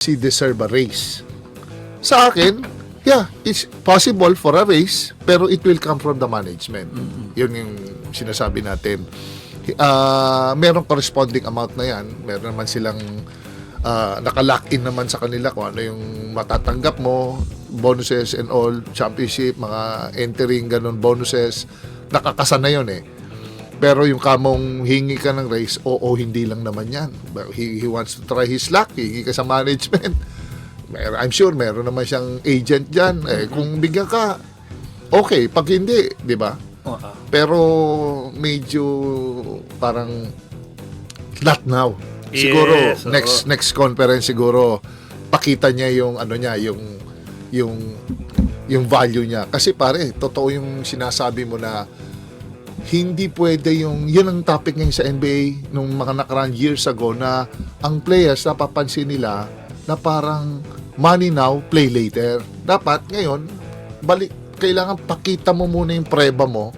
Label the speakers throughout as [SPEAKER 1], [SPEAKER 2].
[SPEAKER 1] he deserve a raise. Sa akin, yeah, it's possible for a raise, pero it will come from the management. Yun yung sinasabi natin. Merong corresponding amount na yan. Meron naman silang nakalock in naman sa kanila kung ano yung matatanggap mo, bonuses and all, championship, mga entering, ganun, bonuses. Nakakasana yun eh. Pero yung kamong hingi ka ng raise, oo, hindi lang naman yan. He wants to try his luck, hingi ka sa management. I'm sure meron naman siyang agent dyan. Kung bigyan ka, okay. Pag hindi, di ba? Pero medyo parang not now. Siguro
[SPEAKER 2] Yes,
[SPEAKER 1] next conference siguro pakita niya yung ano niya, yung value niya. Kasi pare, totoo yung sinasabi mo na hindi pwede yun ang topic ngayon sa NBA nung mga nakaraan years ago na ang players napapansin nila na parang money now, play later. Dapat ngayon, kailangan pakita mo muna yung preba mo,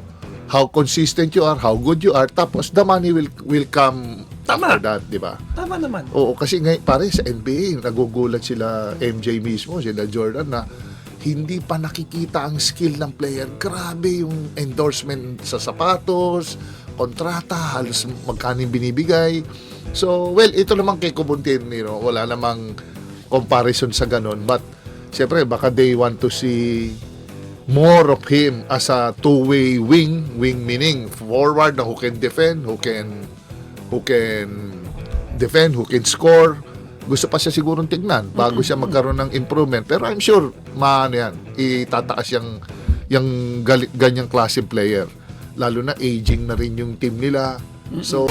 [SPEAKER 1] how consistent you are, how good you are, tapos the money will come after that, di ba?
[SPEAKER 2] Tama naman.
[SPEAKER 1] Oo, kasi ngayon, pare, sa NBA, nagugulat sila MJ mismo, sila Jordan, na hindi pa nakikita ang skill ng player. Grabe yung endorsement sa sapatos, kontrata, halos magkano yung binibigay. So, well, ito naman kay Kubuntin, wala namang comparison sa ganun. But, siyempre, baka they want to see more of him as a two-way wing meaning forward na who can defend, who can defend, who can score. Gusto pa siya sigurong tignan bago siya magkaroon ng improvement. Pero I'm sure, itataas yung ganyang klaseng player. Lalo na aging na rin yung team nila. So,